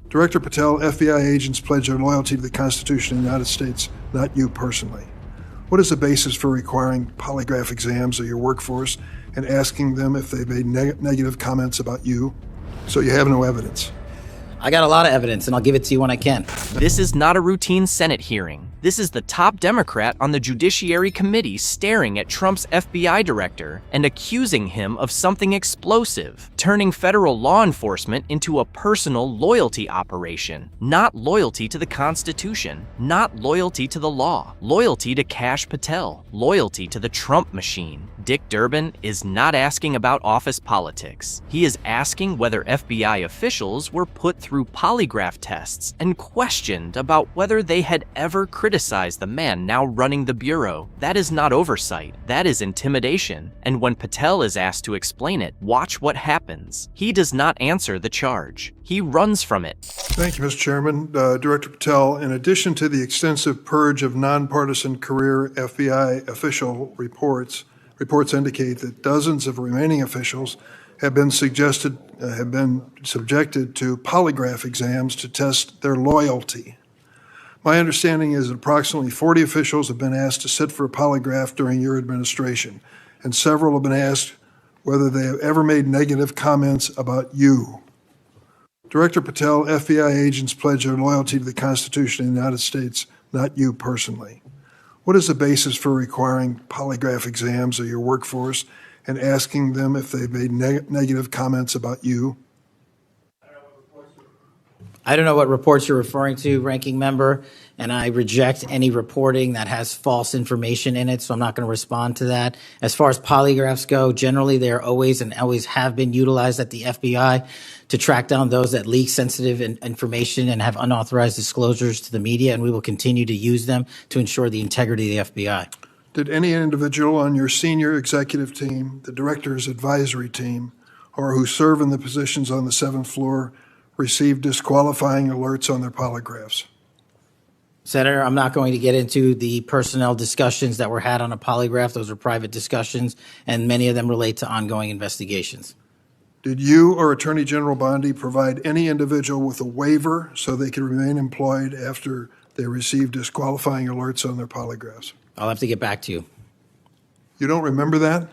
Director Patel, FBI agents pledge their loyalty to the Constitution of the United States, not you personally. What is the basis for requiring polygraph exams of your workforce and asking them if they made negative comments about you? So you have no evidence. I got a lot of evidence, and I'll give it to you when I can. This is not a routine Senate hearing. This is the top Democrat on the Judiciary Committee staring at Trump's FBI director and accusing him of something explosive, turning federal law enforcement into a personal loyalty operation. Not loyalty to the Constitution, not loyalty to the law, loyalty to Kash Patel, loyalty to the Trump machine. Dick Durbin is not asking about office politics. He is asking whether FBI officials were put through polygraph tests and questioned about whether they had ever criticized the man now running the Bureau. That is not oversight. That is intimidation. And when Patel is asked to explain it, watch what happens. He does not answer the charge. He runs from it. Thank you, Mr. Chairman. Director Patel, in addition to the extensive purge of nonpartisan career FBI official reports indicate that dozens of remaining officials have been subjected to polygraph exams to test their loyalty. My understanding is that approximately 40 officials have been asked to sit for a polygraph during your administration, and several have been asked whether they have ever made negative comments about you. Director Patel, FBI agents pledge their loyalty to the Constitution of the United States, not you personally. What is the basis for requiring polygraph exams of your workforce and asking them if they've made negative comments about you? I don't know what reports you're referring to, Ranking Member, and I reject any reporting that has false information in it, so I'm not going to respond to that. As far as polygraphs go, generally they are always and always have been utilized at the FBI to track down those that leak sensitive information and have unauthorized disclosures to the media, and we will continue to use them to ensure the integrity of the FBI. Did any individual on your senior executive team, the director's advisory team, or who serve in the positions on the 7th floor receive disqualifying alerts on their polygraphs? Senator, I'm not going to get into the personnel discussions that were had on a polygraph. Those are private discussions, and many of them relate to ongoing investigations. Did you or Attorney General Bondi provide any individual with a waiver so they could remain employed after they received disqualifying alerts on their polygraphs? I'll have to get back to you. You don't remember that?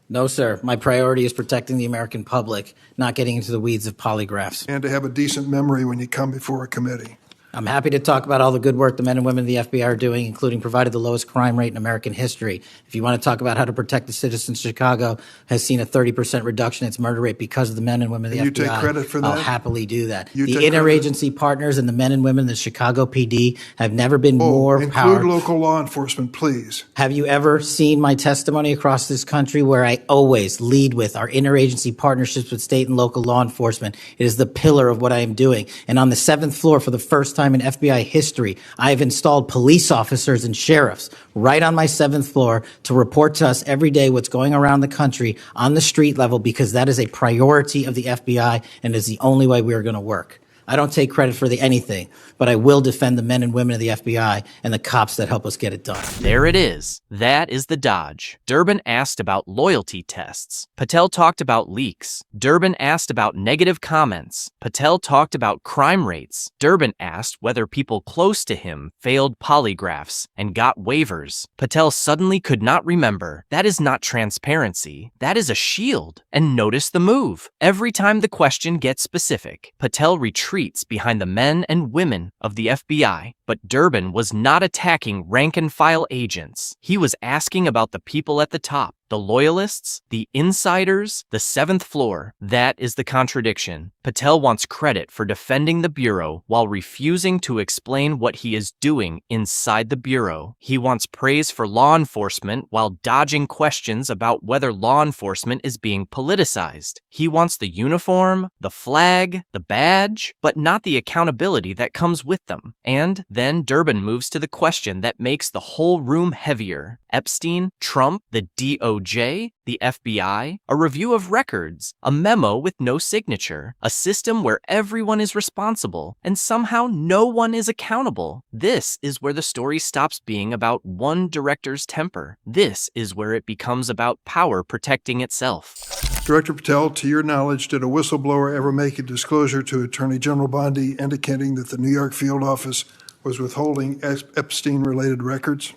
No, sir. My priority is protecting the American public, not getting into the weeds of polygraphs. And to have a decent memory when you come before a committee. I'm happy to talk about all the good work the men and women of the FBI are doing, including provided the lowest crime rate in American history. If you want to talk about how to protect the citizens, Chicago has seen a 30% reduction in its murder rate because of the men and women of the FBI. You take credit for that? I'll happily do that. The interagency partners and the men and women of the Chicago PD have never been more include powerful. Local law enforcement, please. Have you ever seen my testimony across this country where I always lead with our interagency partnerships with state and local law enforcement? It is the pillar of what I am doing. And on the 7th floor, for the first time in FBI history, I have installed police officers and sheriffs right on my 7th floor to report to us every day what's going around the country on the street level, because that is a priority of the FBI and is the only way we are going to work. I don't take credit for anything, but I will defend the men and women of the FBI and the cops that help us get it done. There it is. That is the dodge. Durbin asked about loyalty tests. Patel talked about leaks. Durbin asked about negative comments. Patel talked about crime rates. Durbin asked whether people close to him failed polygraphs and got waivers. Patel suddenly could not remember. That is not transparency. That is a shield. And notice the move. Every time the question gets specific, Patel retreats behind the men and women of the FBI. But Durbin was not attacking rank-and-file agents. He was asking about the people at the top, the loyalists, the insiders, the 7th floor. That is the contradiction. Patel wants credit for defending the Bureau while refusing to explain what he is doing inside the Bureau. He wants praise for law enforcement while dodging questions about whether law enforcement is being politicized. He wants the uniform, the flag, the badge, but not the accountability that comes with them. And then Durbin moves to the question that makes the whole room heavier. Epstein, Trump, the DOJ, the FBI, a review of records, a memo with no signature, a system where everyone is responsible and somehow no one is accountable. This is where the story stops being about one director's temper. This is where it becomes about power protecting itself. Director Patel, to your knowledge, did a whistleblower ever make a disclosure to Attorney General Bondi indicating that the New York field office was withholding Epstein-related records?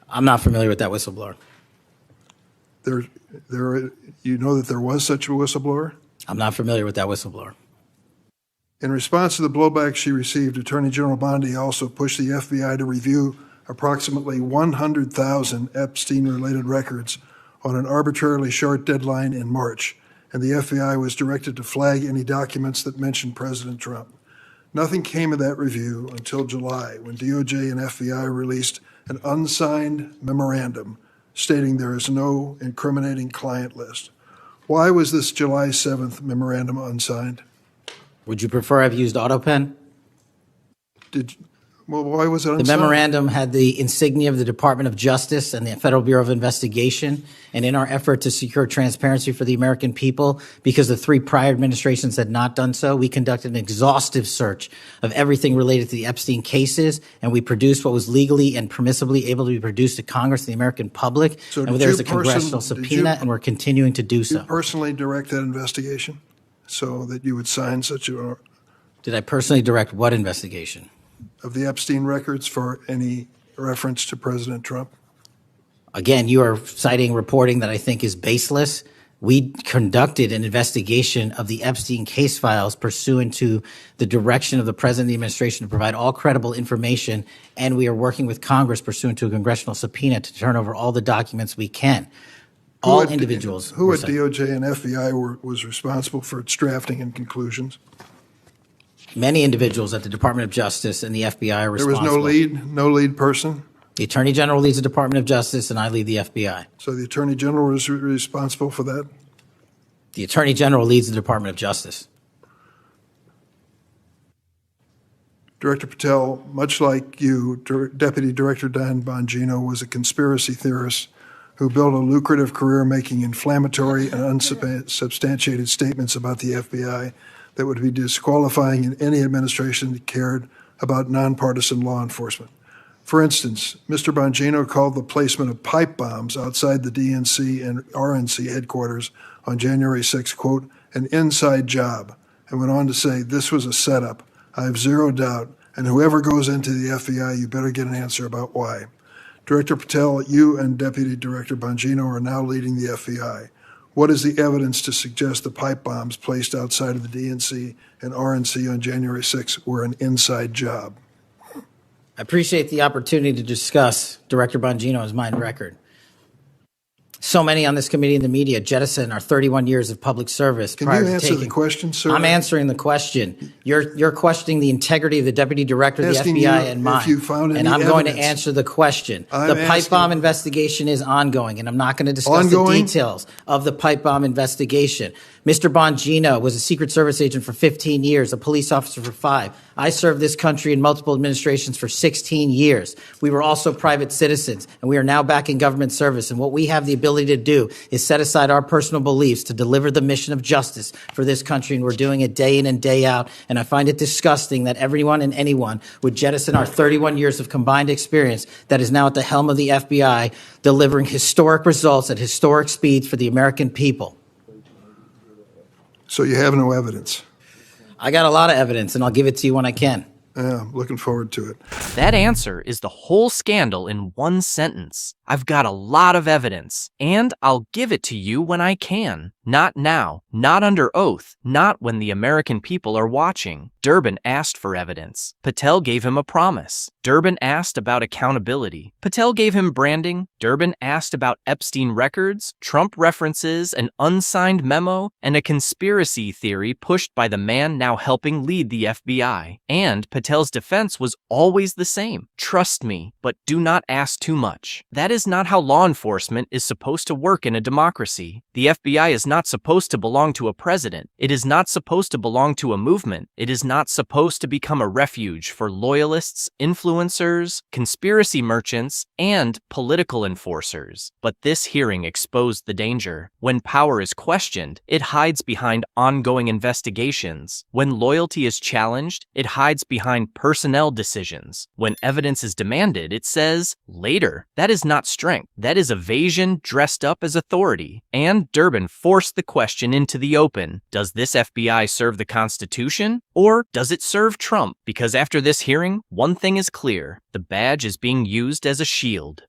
I'm not familiar with that whistleblower. You know that there was such a whistleblower? I'm not familiar with that whistleblower. In response to the blowback she received, Attorney General Bondi also pushed the FBI to review approximately 100,000 Epstein-related records on an arbitrarily short deadline in March, and the FBI was directed to flag any documents that mentioned President Trump. Nothing came of that review until July, when DOJ and FBI released an unsigned memorandum stating there is no incriminating client list. Why was this July 7th memorandum unsigned? Would you prefer I've used AutoPen? Why was it unsigned? The memorandum had the insignia of the Department of Justice and the Federal Bureau of Investigation. And in our effort to secure transparency for the American people, because the 3 prior administrations had not done so, we conducted an exhaustive search of everything related to the Epstein cases, and we produced what was legally and permissibly able to be produced to Congress and the American public. So and there's a congressional subpoena, and we're continuing to do so. Did you personally direct that investigation so that you would sign such a... Did I personally direct what investigation? Of the Epstein records for any reference to President Trump? Again, you are citing reporting that I think is baseless. We conducted an investigation of the Epstein case files pursuant to the direction of the President of the administration to provide all credible information, and we are working with Congress pursuant to a congressional subpoena to turn over all the documents we can. All individuals. Who at DOJ and FBI was responsible for its drafting and conclusions? Many individuals at the Department of Justice and the FBI are responsible. There was no lead person? The Attorney General leads the Department of Justice, and I lead the FBI. So the Attorney General is responsible for that? The Attorney General leads the Department of Justice. Director Patel, much like you, Deputy Director Don Bongino was a conspiracy theorist who built a lucrative career making inflammatory and unsubstantiated statements about the FBI that would be disqualifying in any administration that cared about nonpartisan law enforcement. For instance, Mr. Bongino called the placement of pipe bombs outside the DNC and RNC headquarters on January 6, quote, an inside job, and went on to say this was a setup. I have zero doubt, and whoever goes into the FBI, you better get an answer about why. Director Patel, you and Deputy Director Bongino are now leading the FBI. What is the evidence to suggest the pipe bombs placed outside of the DNC and RNC on January 6 were an inside job? I appreciate the opportunity to discuss Director Bongino's mind record. So many on this committee and the media jettison our 31 years of public service. Can you answer the question, sir? I'm answering the question. You're questioning the integrity of the Deputy Director of the FBI and mine. If you found any and I'm evidence. going to answer the question. The pipe bomb investigation is ongoing, and I'm not going to discuss the details of the pipe bomb investigation. Mr. Bongino was a Secret Service agent for 15 years, a police officer for 5. I served this country in multiple administrations for 16 years. We were also private citizens, and we are now back in government service. And what we have the ability to do is set aside our personal beliefs to deliver the mission of justice for this country, and we're doing it day in and day out. And I find it disgusting that everyone and anyone would jettison our 31 years of combined experience that is now at the helm of the FBI, delivering historic results at historic speeds for the American people. So you have no evidence? I got a lot of evidence, and I'll give it to you when I can. Yeah, I'm looking forward to it. That answer is the whole scandal in one sentence. I've got a lot of evidence, and I'll give it to you when I can. Not now, not under oath, not when the American people are watching. Durbin asked for evidence. Patel gave him a promise. Durbin asked about accountability. Patel gave him branding. Durbin asked about Epstein records, Trump references, an unsigned memo, and a conspiracy theory pushed by the man now helping lead the FBI. And Patel's defense was always the same. Trust me, but do not ask too much. That is not how law enforcement is supposed to work in a democracy. The FBI is not supposed to belong to a president. It is not supposed to belong to a movement. It is not supposed to become a refuge for loyalists, influencers, conspiracy merchants, and political enforcers. But this hearing exposed the danger. When power is questioned, it hides behind ongoing investigations. When loyalty is challenged, it hides behind behind personnel decisions. When evidence is demanded, it says, later. That is not strength. That is evasion dressed up as authority. And Durbin forced the question into the open. Does this FBI serve the Constitution, or does it serve Trump? Because after this hearing, one thing is clear. The badge is being used as a shield.